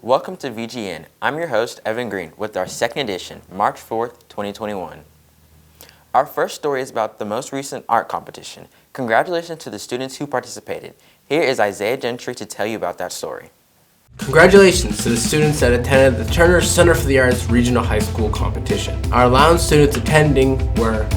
Welcome to VGN. I'm your host, Evan Green, with our second edition, March 4th, 2021. Our first story is about the most recent art competition. Congratulations to the students who participated. Here is Isaiah Gentry to tell you about that story. Congratulations to the students that attended the Turner Center for the Arts Regional High School competition. Our Lowndes students attending were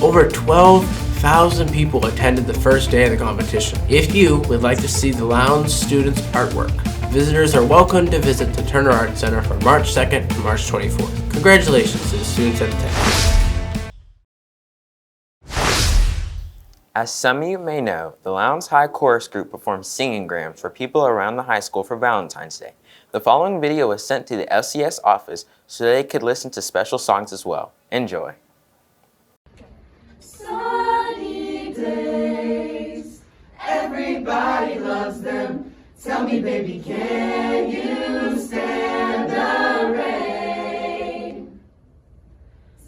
over 12,000 people attended the first day of the competition. If you would like to see the Lowndes students' artwork, visitors are welcome to visit the Turner Arts Center from March 2nd to March 24th. Congratulations to the students that attended. As some of you may know, the Lowndes High Chorus Group performed singing grams for people around the high school for Valentine's Day. The following video was sent to the LCS office so they could listen to special songs as well. Enjoy. Sunny days, everybody loves them. Tell me, baby, can you stand the rain?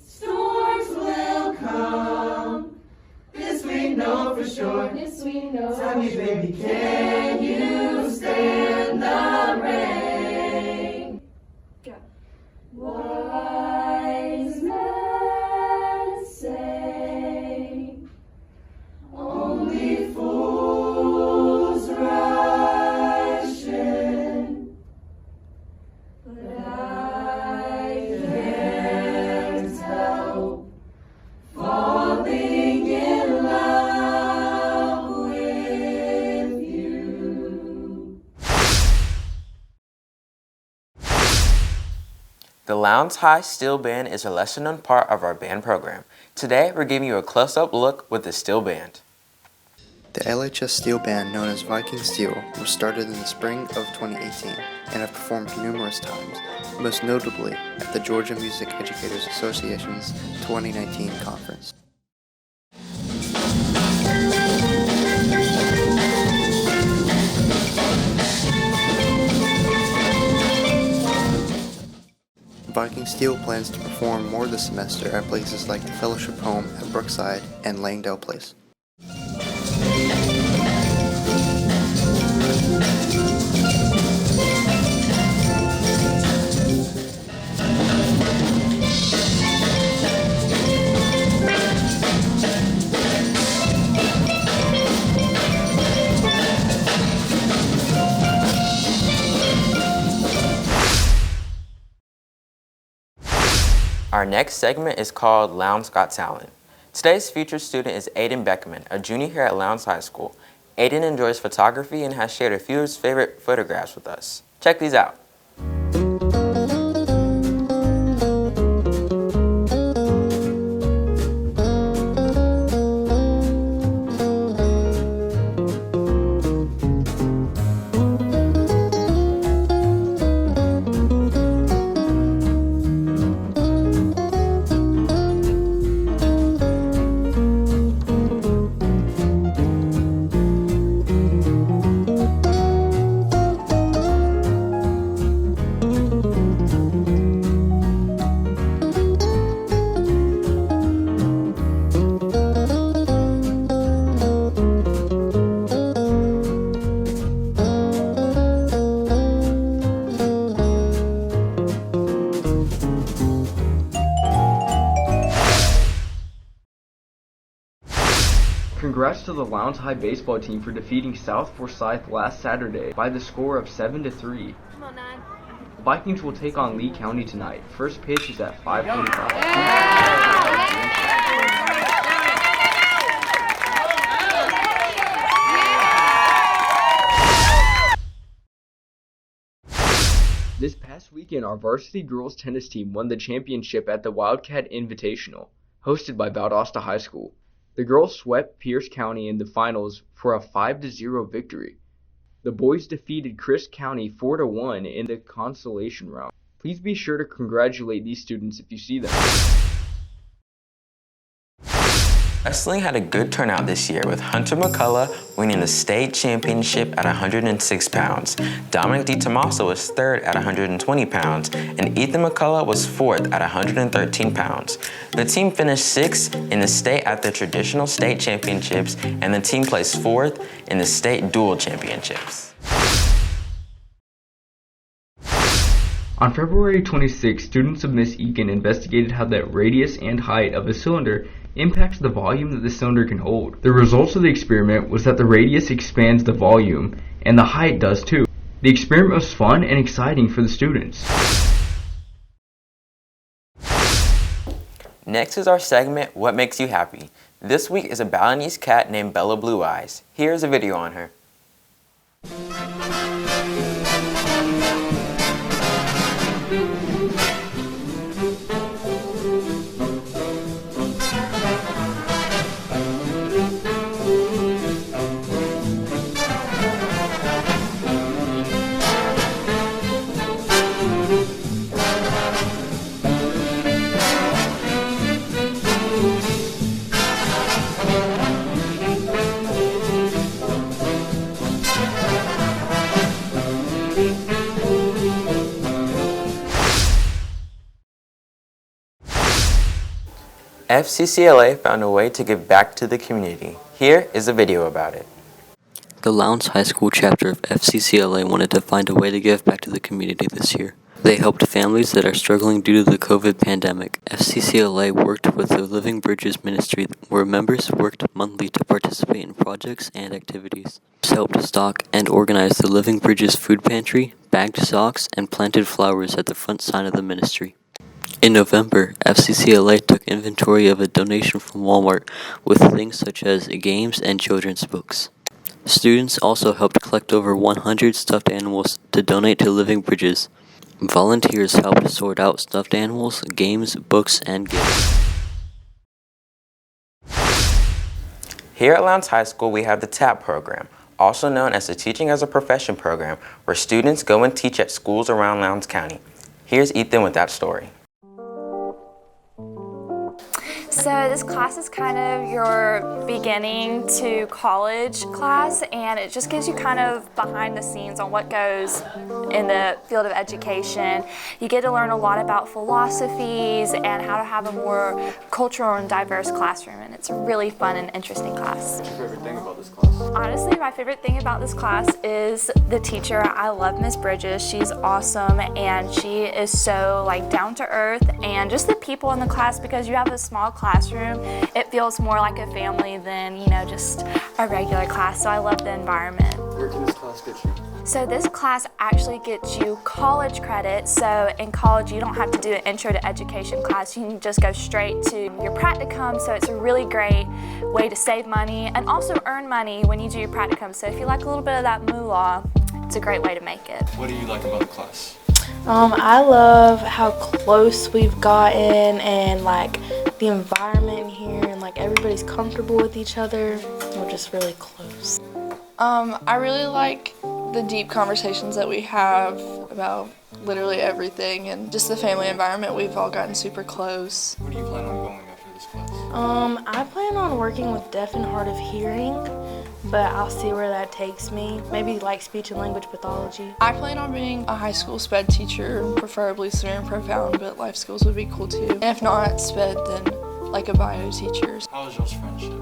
Storms will come, this we know for sure. This we know. Tell me, baby, can you stand the rain? Go. Wise men say only fools rush in, but I can't help falling in love with you. The Lowndes High Steel Band is a lesser-known part of our band program. Today, we're giving you a close-up look with the steel band. The LHS Steel Band, known as Viking Steel, was started in the spring of 2018 and have performed numerous times, most notably at the Georgia Music Educators Association's 2019 conference. Viking Steel plans to perform more this semester at places like the Fellowship Home at Brookside and Langdale Place. Our next segment is called Lowndes Got Talent. Today's featured student is Aiden Beckman, a junior here at Lowndes High School. Aiden enjoys photography and has shared a few of his favorite photographs with us. Check these out. Congrats to the Lowndes High baseball team for defeating South Forsyth last Saturday by the score of 7-3. Come on, 9. The Vikings will take on Lee County tonight. First pitch is at 5:45. This past weekend, our varsity girls tennis team won the championship at the Wildcat Invitational, hosted by Valdosta High School. The girls swept Pierce County in the finals for a 5-0 victory. The boys defeated Chris County 4-1 in the consolation round. Please be sure to congratulate these students if you see them. Wrestling had a good turnout this year, with Hunter McCullough winning the state championship at 106 pounds. Dominic DiTomaso was third at 120 pounds, and Ethan McCullough was fourth at 113 pounds. The team finished sixth in the state at the traditional state championships, and the team placed fourth in the state dual championships. On February 26, students of Miss Eakin investigated how the radius and height of a cylinder impacts the volume that the cylinder can hold. The results of the experiment was that the radius expands the volume, and the height does too. The experiment was fun and exciting for the students. Next is our segment, What Makes You Happy? This week is a Balinese cat named Bella Blue Eyes. Here's a video on her. FCCLA found a way to give back to the community. Here is a video about it. The Lowndes High School chapter of FCCLA wanted to find a way to give back to the community this year. They helped families that are struggling due to the COVID pandemic. FCCLA worked with the Living Bridges ministry, where members worked monthly to participate in projects and activities. This helped stock and organize the Living Bridges food pantry, bagged socks, and planted flowers at the front side of the ministry. In November, FCCLA took inventory of a donation from Walmart with things such as games and children's books. Students also helped collect over 100 stuffed animals to donate to Living Bridges. Volunteers helped sort out stuffed animals, games, books, and gifts. Here at Lowndes High School, we have the TAP program, also known as the Teaching as a Profession program, where students go and teach at schools around Lowndes County. Here's Ethan with that story. So this class is kind of your beginning to college class, and it just gives you kind of behind the scenes on what goes in the field of education. You get to learn a lot about philosophies and how to have a more cultural and diverse classroom, and it's a really fun and interesting class. What's your favorite thing about this class? Honestly, my favorite thing about this class is the teacher. I love Miss Bridges. She's awesome, and she is so down to earth, and just the people in the class, because you have a small classroom, it feels more like a family than, just a regular class. So I love the environment. Where can this class get you? So this class actually gets you college credit. So in college, you don't have to do an intro to education class. You can just go straight to your practicum. So it's a really great way to save money and also earn money when you do your practicum. So if you like a little bit of that moolah, it's a great way to make it. What do you like about the class? I love how close we've gotten, and the environment in here, and everybody's comfortable with each other. We're just really close. I really like the deep conversations that we have about literally everything, and just the family environment. We've all gotten super close. Where do you plan on going after this class? I plan on working with deaf and hard of hearing, but I'll see where that takes me. Maybe speech and language pathology. I plan on being a high school sped teacher, preferably severe and profound, but life skills would be cool too. And if not sped, then a bio teacher. How was y'all's friendship?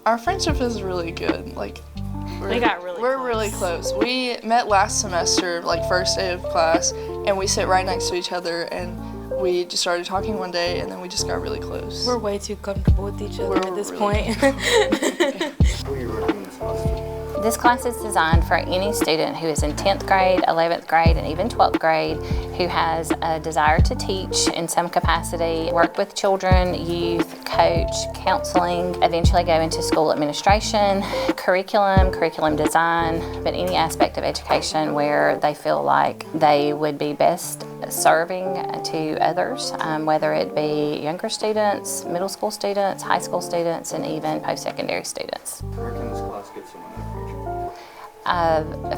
Our friendship is really good. We're really close. We met last semester, first day of class, and we sit right next to each other, and we just started talking one day, and then we just got really close. We're way too comfortable with each other at this point. Who are you recommending this class to? This class is designed for any student who is in 10th grade, 11th grade, and even 12th grade who has a desire to teach in some capacity, work with children, youth, coach, counseling, eventually go into school administration, curriculum design, but any aspect of education where they feel like they would be best serving to others, whether it be younger students, middle school students, high school students, and even post-secondary students. Where can this class get someone in the future?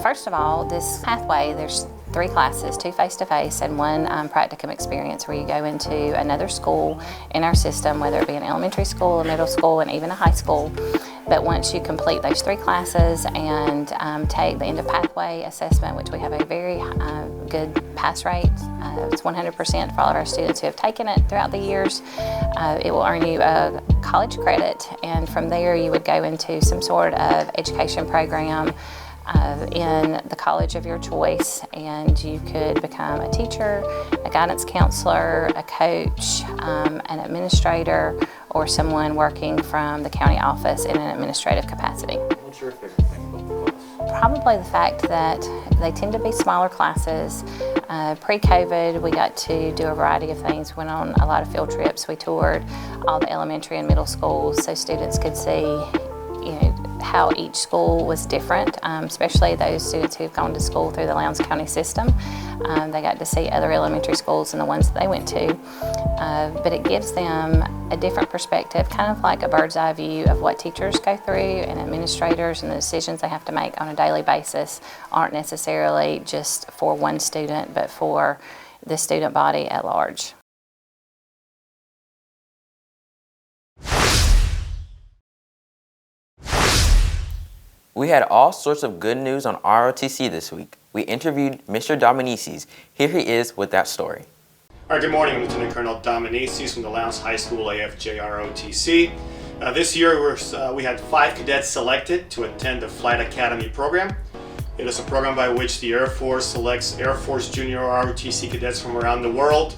First of all, this pathway, there's 3 classes, 2 face-to-face and 1 practicum experience, where you go into another school in our system, whether it be an elementary school, a middle school, and even a high school. But once you complete those 3 classes and take the end of pathway assessment, which we have a very good pass rate, it's 100% for all of our students who have taken it throughout the years, it will earn you a college credit, and from there you would go into some sort of education program in the college of your choice, and you could become a teacher, a guidance counselor, a coach, an administrator, or someone working from the county office in an administrative capacity. What's your favorite thing about the class? Probably the fact that they tend to be smaller classes. Pre-COVID, we got to do a variety of things. We went on a lot of field trips. We toured all the elementary and middle schools so students could see, how each school was different, especially those students who've gone to school through the Lowndes County system. They got to see other elementary schools than the ones that they went to. But it gives them a different perspective, kind of like a bird's eye view of what teachers go through and administrators, and the decisions they have to make on a daily basis aren't necessarily just for one student, but for the student body at large. We had all sorts of good news on ROTC this week. We interviewed Mr. Dominicis. Here he is with that story. All right, good morning. I'm Lieutenant Colonel Dominicis from the Lowndes High School AFJ ROTC. This year we had 5 cadets selected to attend the Flight Academy program. It is a program by which the Air Force selects Air Force Junior ROTC cadets from around the world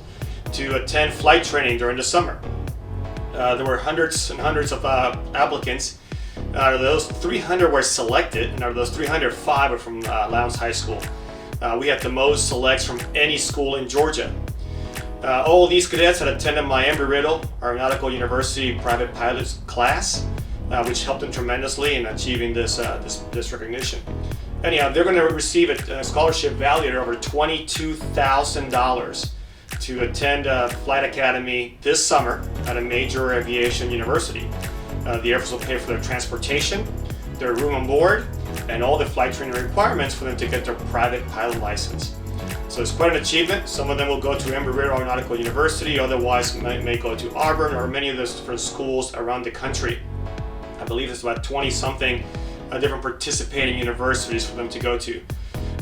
to attend flight training during the summer. There were hundreds and hundreds of applicants. Out of those, 300 were selected, and out of those 305 were from Lowndes High School. We had the most selects from any school in Georgia. All of these cadets had attended my Embry-Riddle Aeronautical University private pilots class, which helped them tremendously in achieving this recognition. Anyhow, they're going to receive a scholarship valued at over $22,000 to attend Flight Academy this summer at a major aviation university. The Air Force will pay for their transportation, their room on board, and all the flight training requirements for them to get their private pilot license. So it's quite an achievement. Some of them will go to Embry-Riddle Aeronautical University, otherwise may go to Auburn or many of the different schools around the country. I believe there's about 20-something different participating universities for them to go to.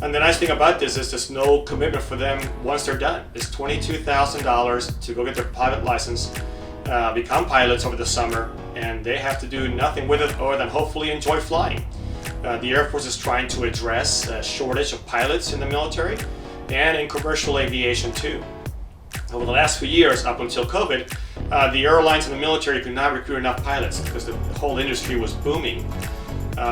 And the nice thing about this is there's no commitment for them once they're done. It's $22,000 to go get their pilot license, become pilots over the summer, and they have to do nothing with it other than hopefully enjoy flying. The Air Force is trying to address a shortage of pilots in the military and in commercial aviation too. Over the last few years, up until COVID, the airlines and the military could not recruit enough pilots because the whole industry was booming.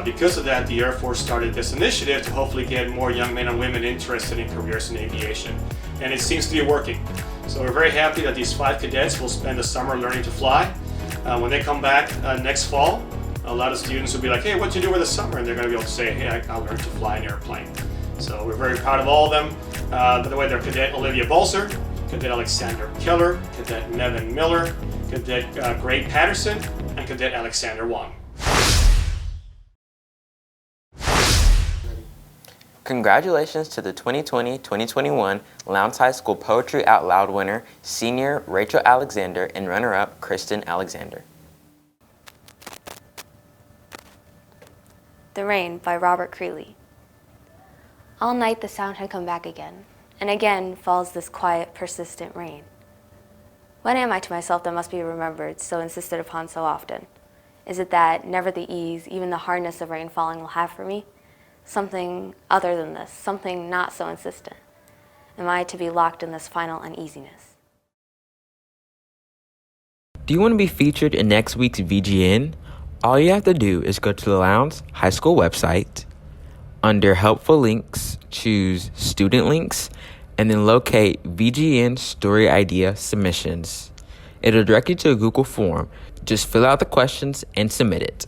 Because of that, the Air Force started this initiative to hopefully get more young men and women interested in careers in aviation, and it seems to be working. So we're very happy that these 5 cadets will spend the summer learning to fly. When they come back next fall, a lot of students will be like, hey, what'd you do over the summer? And they're going to be able to say, hey, I learned to fly an airplane. So we're very proud of all of them. By the way, they're Cadet Olivia Bolser, Cadet Alexander Keller, Cadet Nevin Miller, Cadet Greg Patterson, and Cadet Alexander Wong. Congratulations to the 2020-2021 Lowndes High School Poetry Out Loud winner, senior Rachel Alexander, and runner-up Kristen Alexander. The Rain by Robert Creeley. All night the sound had come back again, and again falls this quiet, persistent rain. What am I to myself that must be remembered, so insisted upon so often? Is it that never the ease, even the hardness of rain falling will have for me? Something other than this, something not so insistent. Am I to be locked in this final uneasiness? Do you want to be featured in next week's VGN? All you have to do is go to the Lowndes High School website. Under Helpful Links, choose Student Links, and then locate VGN Story Idea Submissions. It'll direct you to a Google form. Just fill out the questions and submit it.